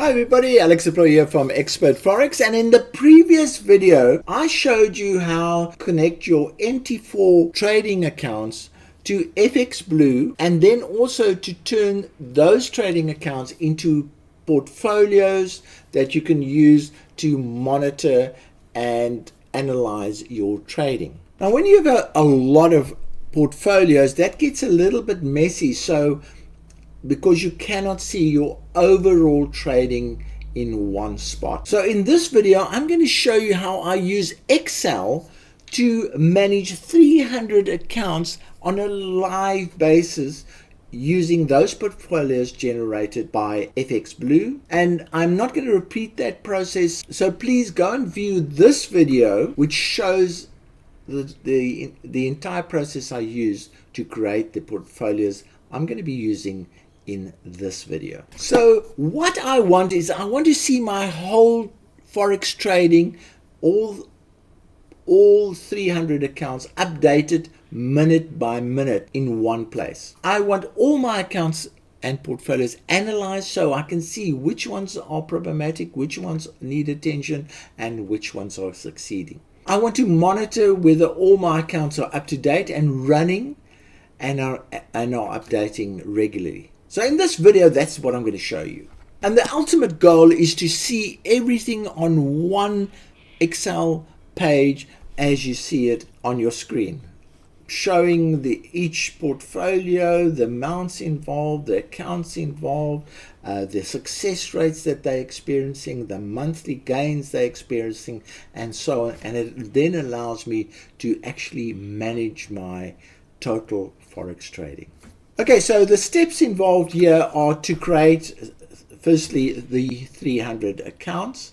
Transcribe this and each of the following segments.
Hi everybody, FXBlue here from Expert Forex, and in the previous video I showed you how to connect your NT4 trading accounts to FXBlue and then also to turn those trading accounts into portfolios that you can use to monitor and analyze your trading. Now when you have a lot of portfolios, that gets a little bit messy, so because you cannot see your overall trading in one spot. So in this video, I'm going to show you how I use Excel to manage 300 accounts on a live basis using those portfolios generated by FXBlue. And I'm not going to repeat that process, so please go and view this video, which shows the entire process I use to create the portfolios I'm going to be using in this video. So what I want is I want to see my whole Forex trading, all 300 accounts updated minute by minute in one place. I want all my accounts and portfolios analyzed so I can see which ones are problematic, which ones need attention, and which ones are succeeding. I want to monitor whether all my accounts are up to date and running and are updating regularly. So in this video, that's what I'm going to show you. And the ultimate goal is to see everything on one Excel page as you see it on your screen, showing each portfolio, the amounts involved, the accounts involved, the success rates that they're experiencing, the monthly gains they're experiencing, and so on. And it then allows me to actually manage my total Forex trading. Okay, so the steps involved here are to create, firstly, the 300 accounts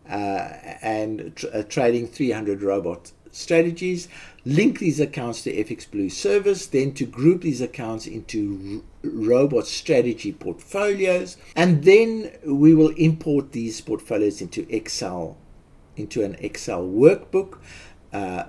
and trading 300 robot strategies, link these accounts to FXBlue service, then to group these accounts into robot strategy portfolios, and then we will import these portfolios into Excel, into an Excel workbook.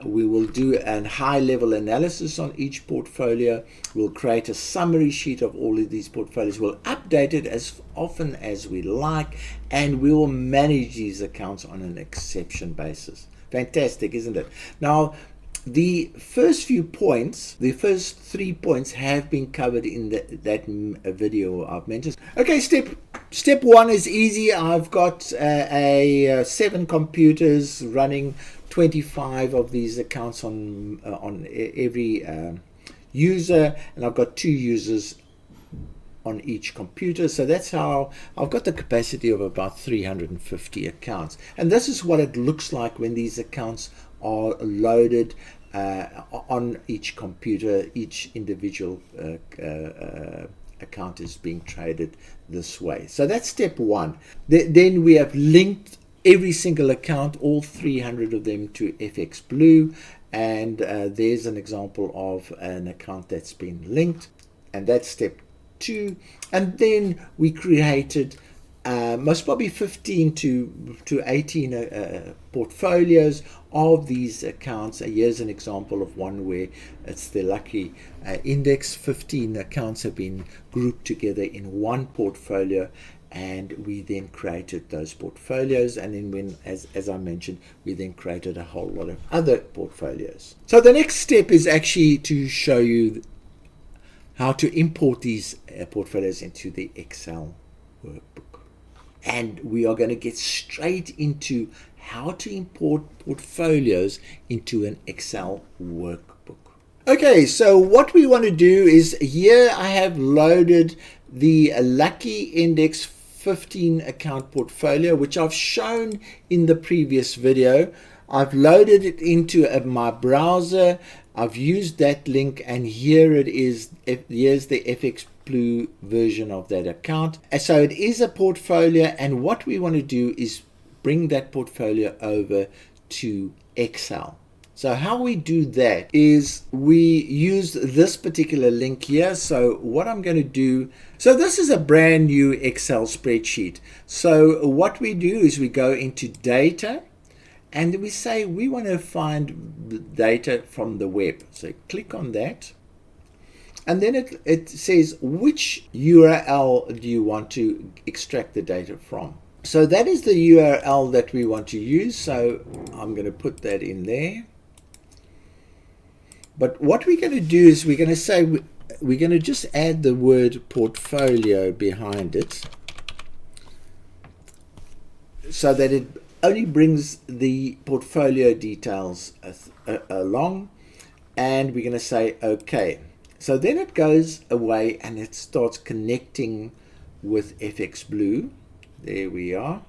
We will do a high-level analysis on each portfolio. We'll create a summary sheet of all of these portfolios. We'll update it as often as we like, and we will manage these accounts on an exception basis. Fantastic, isn't it? Now, the first few points, the first 3 points have been covered in that video I've mentioned. Okay, step one is easy. I've got 7 computers running 25 of these accounts on every user, and I've got 2 users on each computer. So that's how I've got the capacity of about 350 accounts. And this is what it looks like when these accounts are loaded on each computer. Each individual account is being traded this way. So that's step one. Then we have linked every single account, all 300 of them, to FXBlue, and there's an example of an account that's been linked, and that's step 2. And then we created most probably 15 to 18 portfolios of these accounts. Here's an example of one where it's the lucky index. 15 accounts have been grouped together in one portfolio, and we then created those portfolios, and then as I mentioned, we then created a whole lot of other portfolios. So the next step is actually to show you how to import these portfolios into the Excel workbook. And we are going to get straight into how to import portfolios into an Excel workbook. Okay, so what we want to do is, here I have loaded the lucky index 15 account portfolio, which I've shown in the previous video. I've loaded it into my browser. I've used that link, and here it is. Here's the FXBlue version of that account. So it is a portfolio, and what we want to do is bring that portfolio over to Excel. So how we do that is we use this particular link here. So what I'm going to do, so this is a brand new Excel spreadsheet. So what we do is we go into data, and we say we want to find the data from the web. So click on that. And then it says which URL do you want to extract the data from. So that is the URL that we want to use. So I'm going to put that in there. But what we're going to do is we're going to say we're going to just add the word portfolio behind it, so that it only brings the portfolio details along. And we're going to say OK. So then it goes away and it starts connecting with FXBlue. There we are.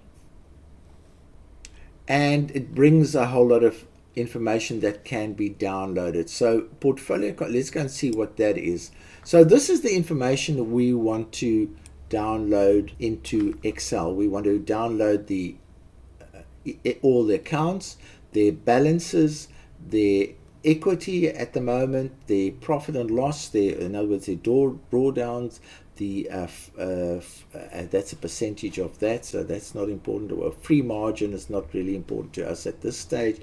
And it brings a whole lot of information that can be downloaded. So portfolio, let's go and see what that is. So this is the information that we want to download into Excel. We want to download the all the accounts, their balances, their equity at the moment, the profit and loss, their, in other words, the drawdowns, the that's a percentage of that, so that's not important. Or free margin is not really important to us at this stage.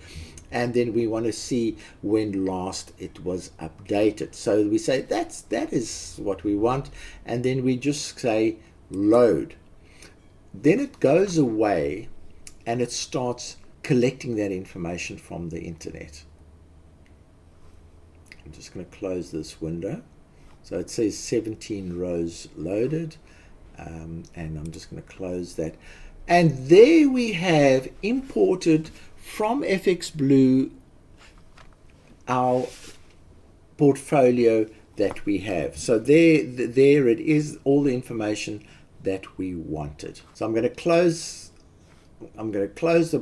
And then we want to see when last it was updated. So we say that is what we want, and then we just say load. Then it goes away and it starts collecting that information from the internet. I'm just going to close this window. So it says 17 rows loaded, and I'm just going to close that. And there we have imported from FXBlue our portfolio that we have. So there it is, all the information that we wanted. So I'm going to close the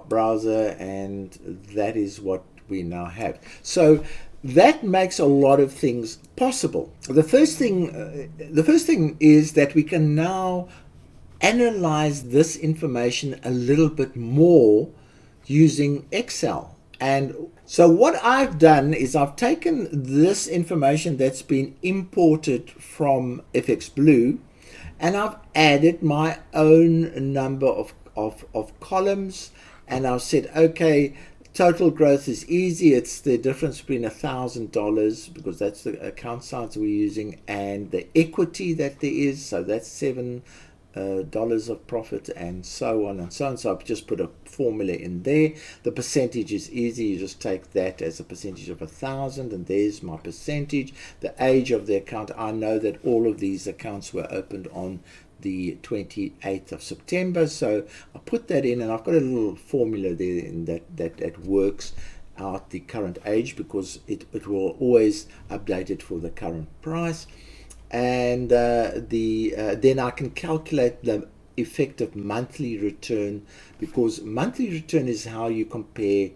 browser, and that is what we now have. So that makes a lot of things possible. The first thing is that we can now analyze this information a little bit more using Excel. And so what I've done is I've taken this information that's been imported from FXBlue, and I've added my own number of columns, and I've said, okay, total growth is easy. It's the difference between $1,000, because that's the account size we're using, and the equity that there is. So that's $7 of profit, and so on and so on. So I've just put a formula in there. The percentage is easy. You just take that as a percentage of 1,000, and there's my percentage. The age of the account, I know that all of these accounts were opened on the 28th of September, so I put that in, and I've got a little formula there in that works out the current age, because it will always update it for the current price. And then I can calculate the effective monthly return, because monthly return is how you compare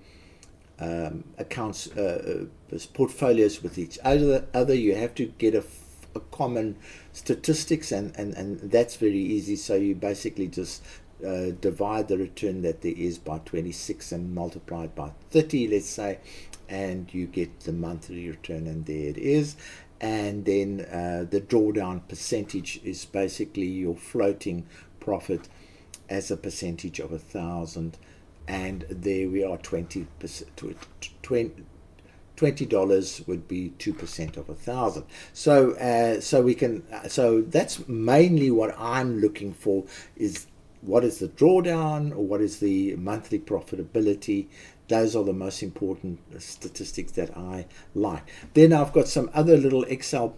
accounts, portfolios with each other. You have to get a common statistics, and that's very easy. So you basically just divide the return that there is by 26 and multiply it by 30, let's say, and you get the monthly return, and there it is. And then the drawdown percentage is basically your floating profit as a percentage of 1,000, and there we are, $20 would be 2% of 1,000. So that's mainly what I'm looking for, is what is the drawdown, or what is the monthly profitability. Those are the most important statistics that I like. Then I've got some other little Excel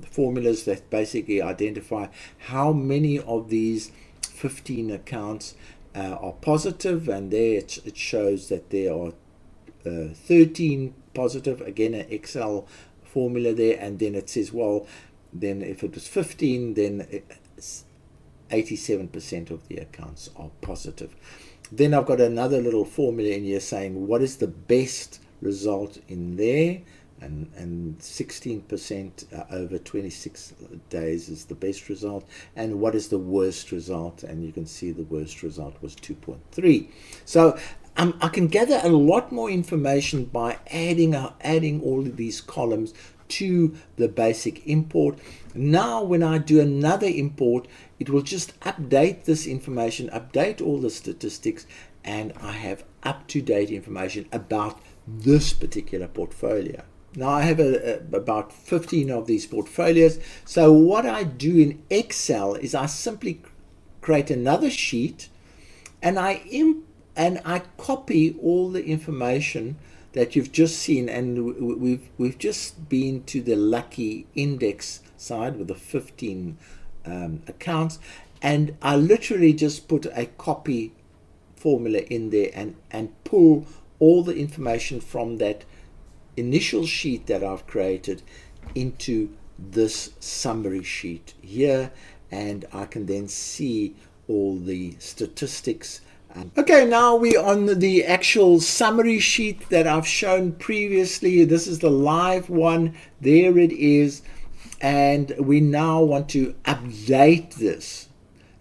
formulas that basically identify how many of these 15 accounts are positive, and there it shows that there are 13 positive. Again, an Excel formula there, and then it says, well, then if it was 15, then 87% of the accounts are positive. Then I've got another little formula in here saying what is the best result in there, and 16% over 26 days is the best result, and what is the worst result, and you can see the worst result was 2.3. So I can gather a lot more information by adding all of these columns to the basic import. Now when I do another import, it will just update this information, update all the statistics, and I have up-to-date information about this particular portfolio. Now I have about 15 of these portfolios. So what I do in Excel is I simply create another sheet, and I copy all the information that you've just seen, and we've just been to the lucky index side with the 15 accounts, and I literally just put a copy formula in there and pull all the information from that initial sheet that I've created into this summary sheet here, and I can then see all the statistics. Okay, now we're on the actual summary sheet that I've shown previously. This is the live one. There it is. And we now want to update this.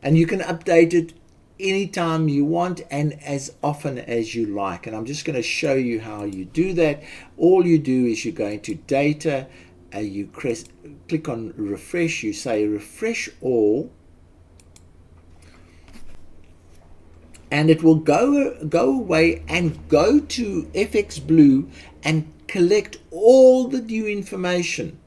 And you can update it anytime you want and as often as you like. And I'm just going to show you how you do that. All you do is you go into data, you click on refresh, you say refresh all, and it will go away and go to FXBlue and collect all the new information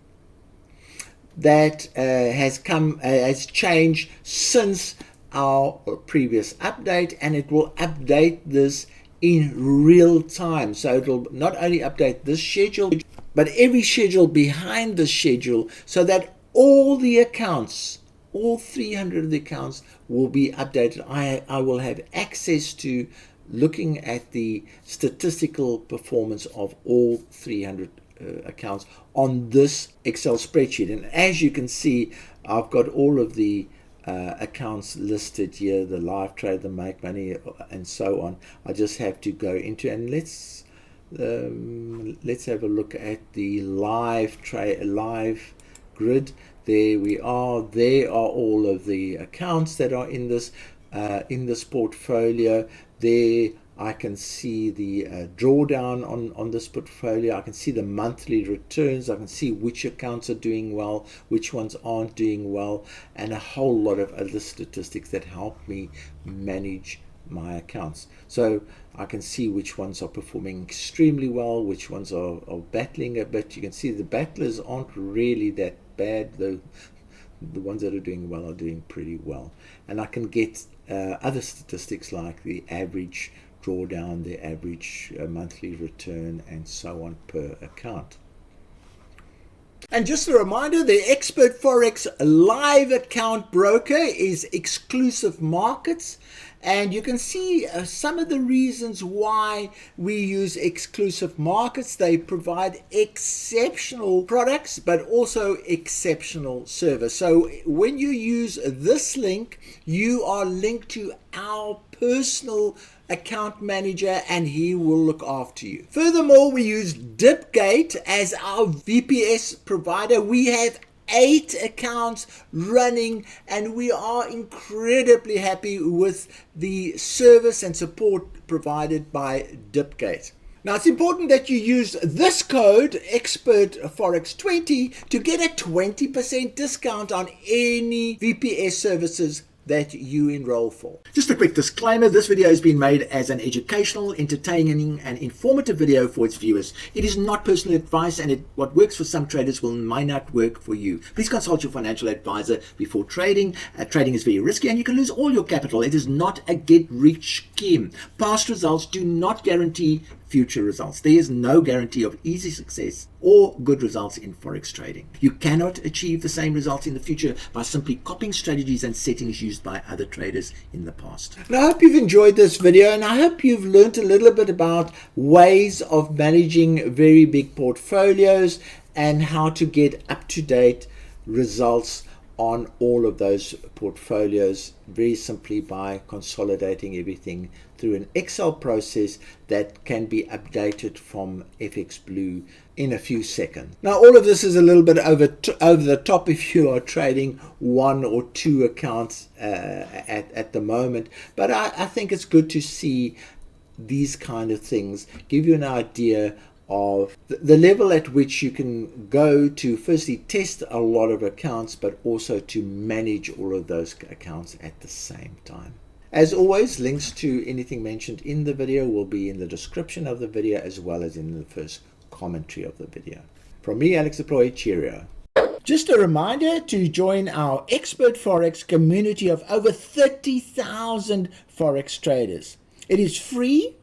that has changed since our previous update, and it will update this in real time. So it'll not only update this schedule, but every schedule behind the schedule, so that all the accounts, all 300 of the accounts, will be updated. I will have access to looking at the statistical performance of all 300 accounts on this Excel spreadsheet. And as you can see, I've got all of the accounts listed here, the live trade, the make money, and so on. I just have to go into, and let's have a look at the live grid. There we are. There are all of the accounts that are in this portfolio. There I can see the drawdown on this portfolio. I can see the monthly returns. I can see which accounts are doing well, which ones aren't doing well, and a whole lot of other statistics that help me manage my accounts. So I can see which ones are performing extremely well, which ones are battling a bit. You can see the battlers aren't really that bad, though the ones that are doing well are doing pretty well. And I can get other statistics like the average drawdown, the average monthly return, and so on per account. And just a reminder, the Expert Forex live account broker is Exclusive Markets, and you can see some of the reasons why we use Exclusive Markets. They provide exceptional products but also exceptional service. So when you use this link, you are linked to our personal account manager, and he will look after you. Furthermore, we use Dipgate as our VPS provider. We have 8 accounts running, and we are incredibly happy with the service and support provided by Dipgate. Now, it's important that you use this code, ExpertForex20, to get a 20% discount on any VPS services that you enroll for. Just a quick disclaimer, this video has been made as an educational, entertaining, and informative video for its viewers. It is not personal advice, and what works for some traders might not work for you. Please consult your financial advisor before trading. Trading is very risky and you can lose all your capital. It is not a get-rich scheme. Past results do not guarantee future results. There is no guarantee of easy success or good results in Forex trading. You cannot achieve the same results in the future by simply copying strategies and settings used by other traders in the past. And I hope you've enjoyed this video, and I hope you've learned a little bit about ways of managing very big portfolios and how to get up-to-date results on all of those portfolios very simply by consolidating everything through an Excel process that can be updated from FXBlue in a few seconds. Now, all of this is a little bit over the top if you are trading 1 or 2 accounts at the moment, but I think it's good to see these kind of things, give you an idea of the level at which you can go to firstly test a lot of accounts, but also to manage all of those accounts at the same time. As always, links to anything mentioned in the video will be in the description of the video as well as in the first commentary of the video. From me, Alex Deploy, cheerio. Just a reminder to join our Expert Forex community of over 30,000 Forex traders. It is free,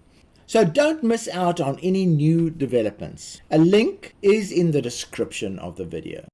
so don't miss out on any new developments. A link is in the description of the video.